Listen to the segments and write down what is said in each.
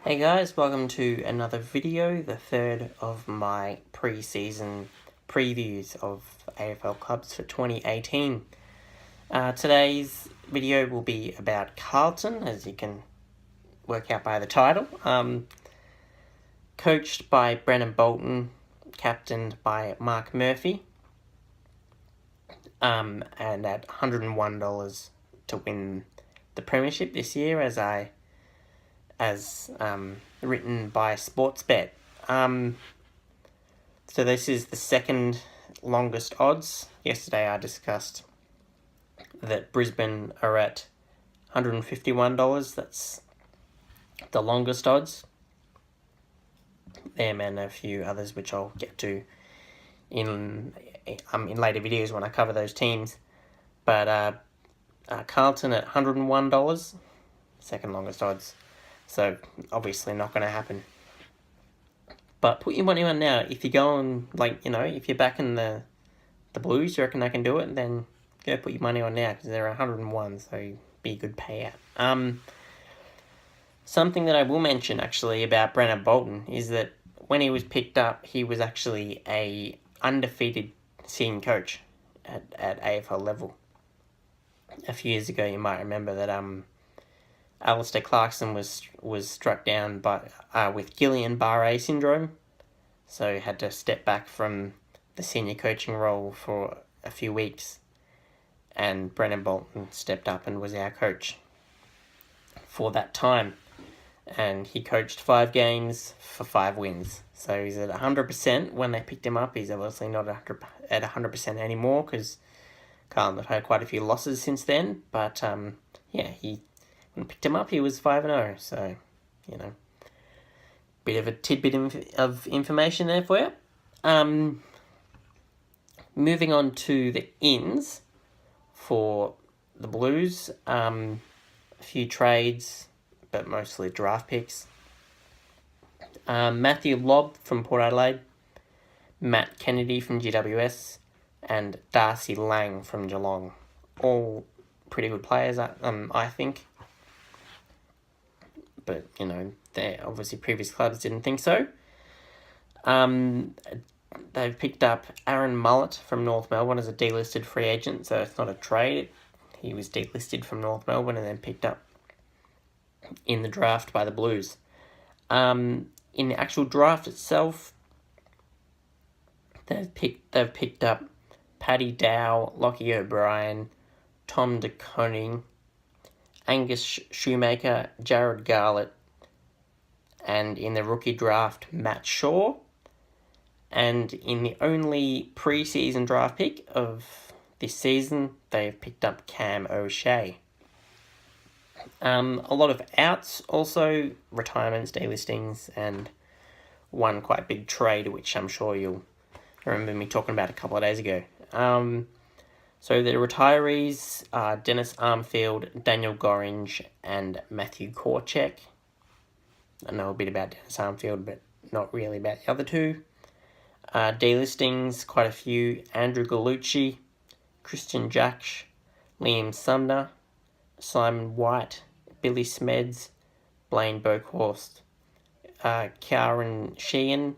Hey guys, welcome to another video, the third of my pre-season previews of AFL clubs for 2018. Today's video will be about Carlton, as you can work out by the title. Coached by Brennan Bolton, captained by Mark Murphy, and at $101 to win the premiership this year, as written by Sportsbet. So this is the second longest odds. Yesterday I discussed that Brisbane are at $151. That's the longest odds. Them and a few others which I'll get to in later videos when I cover those teams. But Carlton at $101, second longest odds. So, obviously not going to happen. But put your money on now. If you're going, if you're backing the Blues, you reckon they can do it, then go put your money on now, because they're 101, so be a good payout. Something that I will mention, actually, about Brennan Bolton is that when he was picked up, he was actually a undefeated senior coach at AFL level. A few years ago, you might remember that Alistair Clarkson was struck down with Guillain-Barré syndrome, so had to step back from the senior coaching role for a few weeks, and Brennan Bolton stepped up and was our coach for that time, and he coached 5 games for 5 wins. So he's at 100% when they picked him up. He's obviously not at 100% anymore, because Carlton have had quite a few losses since then, but when I picked him up, he was 5-0, so, bit of a tidbit of information there for you. Moving on to the ins for the Blues, a few trades, but mostly draft picks. Matthew Lobb from Port Adelaide, Matt Kennedy from GWS, and Darcy Lang from Geelong. All pretty good players, I think. But, they're obviously previous clubs didn't think so. They've picked up Aaron Mullett from North Melbourne as a delisted free agent, so it's not a trade. He was delisted from North Melbourne and then picked up in the draft by the Blues. In the actual draft itself, they've picked up Paddy Dow, Lockie O'Brien, Tom De Koning, Angus Shoemaker, Jared Garlett, and in the rookie draft, Matt Shaw. And in the only pre-season draft pick of this season, they've picked up Cam O'Shea. A lot of outs also, retirements, delistings, and one quite big trade, which I'm sure you'll remember me talking about a couple of days ago. So the retirees are Dennis Armfield, Daniel Gorringe, and Matthew Korchek. I know a bit about Dennis Armfield, but not really about the other two. Delistings, quite a few. Andrew Gallucci, Christian Jacksch, Liam Sumner, Simon White, Billy Smeds, Blaine Boakhorst, Karen Sheehan,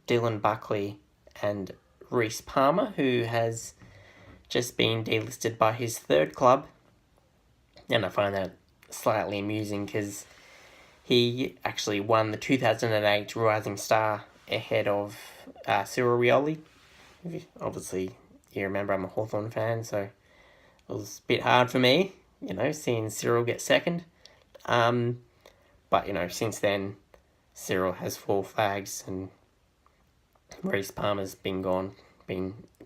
Dylan Buckley, and Reece Palmer, who has just been delisted by his third club. And I find that slightly amusing, because he actually won the 2008 Rising Star ahead of Cyril Rioli. Obviously, you remember I'm a Hawthorn fan, so it was a bit hard for me, seeing Cyril get second. But, since then, Cyril has 4 flags, and Reece Palmer's been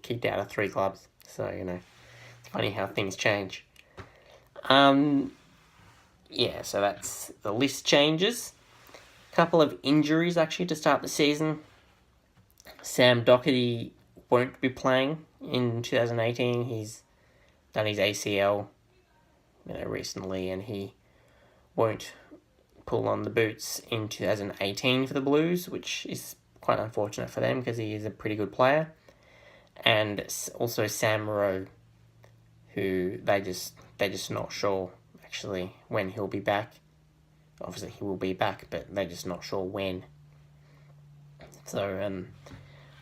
kicked out of 3 clubs. So, it's funny how things change. So that's the list changes. A couple of injuries, actually, to start the season. Sam Doherty won't be playing in 2018. He's done his ACL, recently, and he won't pull on the boots in 2018 for the Blues, which is quite unfortunate for them, because he is a pretty good player. And also Sam Rowe, who they're just not sure, actually, when he'll be back. obviously he will be back, but they're just not sure when. So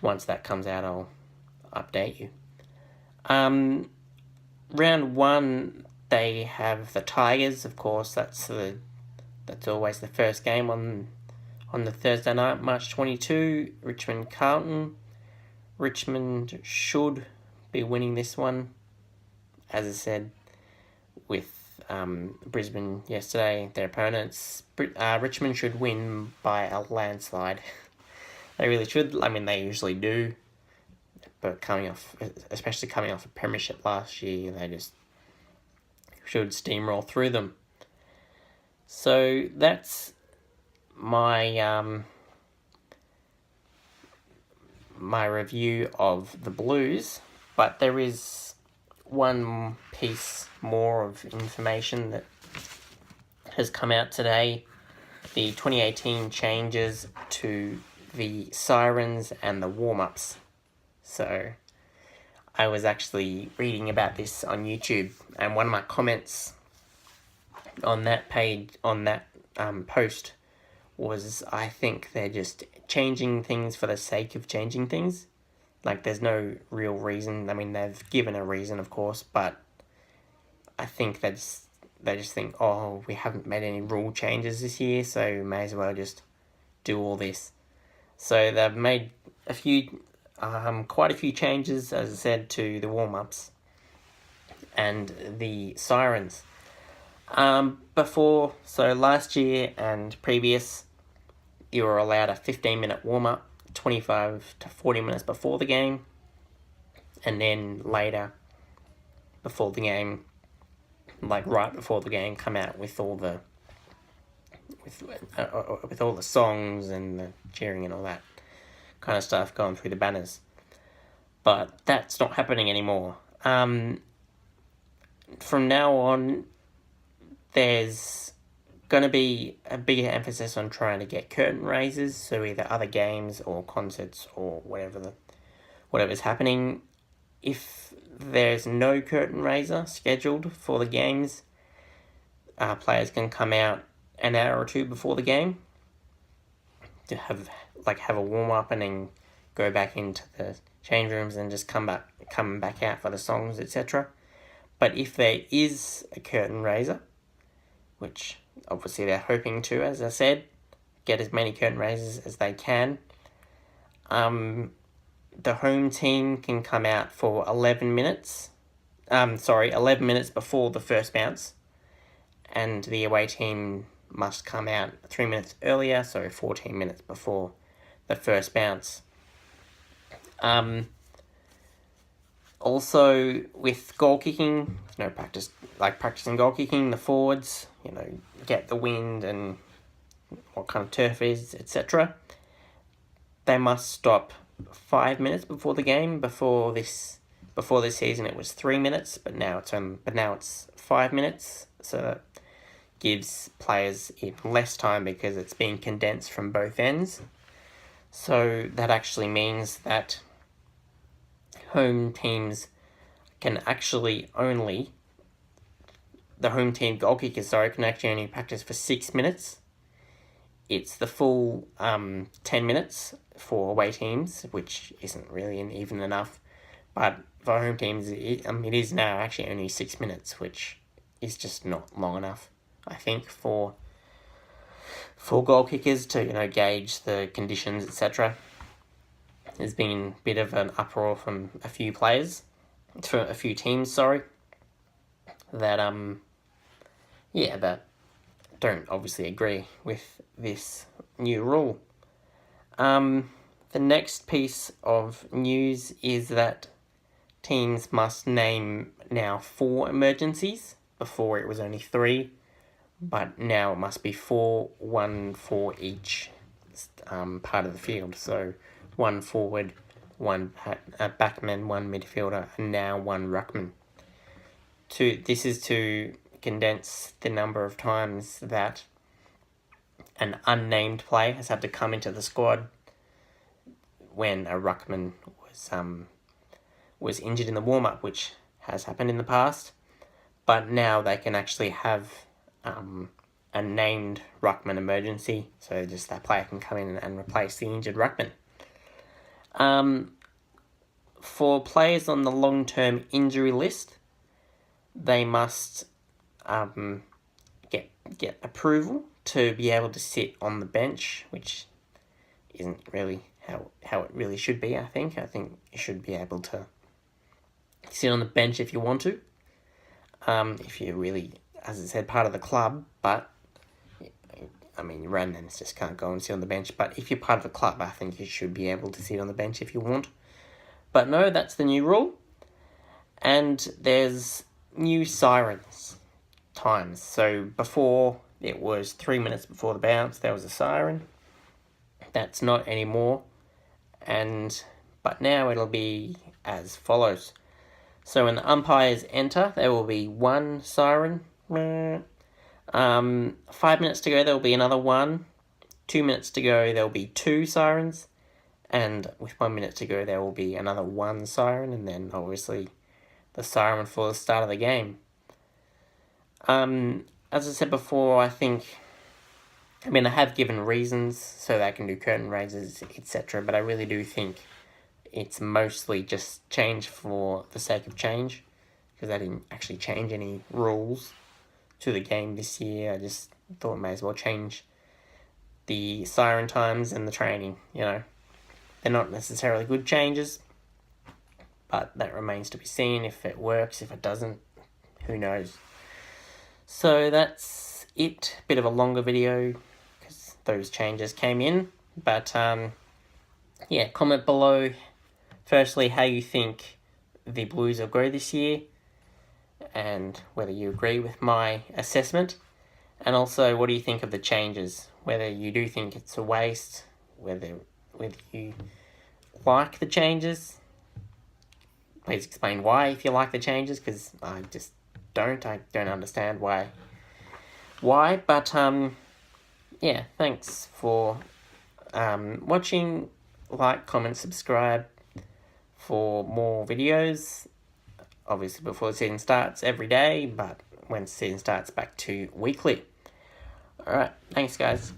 once that comes out, I'll update you. Round 1, they have the Tigers, of course. That's always the first game on the Thursday night, March 22. Richmond Carlton. Richmond should be winning this one, as I said, with Brisbane yesterday, their opponents. Richmond should win by a landslide. They really should. I mean, they usually do. But especially coming off a premiership last year, they just should steamroll through them. So that's my my review of the Blues. But there is one piece more of information that has come out today. The 2018 changes to the sirens and the warm-ups. So I was actually reading about this on YouTube, and one of my comments on that page, on that post, was, I think they're just changing things for the sake of changing things. Like, there's no real reason. I mean, they've given a reason, of course, but I think they just think, oh, we haven't made any rule changes this year, so may as well just do all this. So they've made quite a few changes, as I said, to the warm-ups and the sirens. So last year and previous, you were allowed a 15-minute warm-up, 25 to 40 minutes before the game, and then later, before the game, like right before the game, come out with all the with all the songs and the cheering and all that kind of stuff going through the banners. But that's not happening anymore. From now on, there's going to be a bigger emphasis on trying to get curtain raisers, so either other games or concerts or whatever's happening. If there's no curtain raiser scheduled for the games, players can come out an hour or two before the game to have a warm-up and then go back into the change rooms and just come back out for the songs, etc. But if there is a curtain raiser, which obviously they're hoping to, as I said, get as many curtain raisers as they can, the home team can come out for 11 minutes before the first bounce, and the away team must come out 3 minutes earlier, so 14 minutes before the first bounce. Also, with goal kicking, practicing goal kicking, the forwards, get the wind and what kind of turf is, etc. They must stop 5 minutes before the game. Before this season, it was 3 minutes, but now it's 5 minutes. So that gives players even less time because it's being condensed from both ends. So that actually means that home teams can actually only... The home team goal kickers, can actually only practice for 6 minutes. It's the full 10 minutes for away teams, which isn't really even enough. But for home teams, it is now actually only 6 minutes, which is just not long enough, I think, for goal kickers to, gauge the conditions, etc. There's been a bit of an uproar from a few teams, that don't obviously agree with this new rule. The next piece of news is that teams must name now 4 emergencies. Before it was only 3, but now it must be 4, 1 for each part of the field. So 1 forward, 1 backman, 1 midfielder, and now 1 ruckman. This is to condense the number of times that an unnamed player has had to come into the squad when a ruckman was injured in the warm-up, which has happened in the past. But now they can actually have a a named ruckman emergency, so just that player can come in and replace the injured ruckman. For players on the long-term injury list, they must get approval to be able to sit on the bench, which isn't really how it really should be. I think you should be able to sit on the bench if you want to, if you're really, as I said, part of the club. But I mean, randoms just can't go and sit on the bench. But if you're part of the club, I think you should be able to sit on the bench if you want. But no, that's the new rule. And there's new sirens times. So before, it was 3 minutes before the bounce, there was a siren. That's not anymore. But now it'll be as follows. So when the umpires enter, there will be one siren. 5 minutes to go, there will be another one. 2 minutes to go, there will be two sirens. And with 1 minute to go, there will be another one siren, and then obviously the siren for the start of the game. As I said before, I have given reasons so they can do curtain raises, etc. But I really do think it's mostly just change for the sake of change, because they didn't actually change any rules to the game this year. I just thought I may as well change the siren times and the training, They're not necessarily good changes, but that remains to be seen if it works. If it doesn't, who knows. So that's it. Bit of a longer video because those changes came in. But yeah, comment below firstly how you think the Blues will go this year and whether you agree with my assessment. And also, what do you think of the changes? Whether you do think it's a waste, whether you like the changes. Please explain why if you like the changes, because I just don't. I don't understand why. But yeah, thanks for watching. Like, comment, subscribe for more videos. Obviously before the season starts every day, but when the season starts, back to weekly. Alright, thanks guys.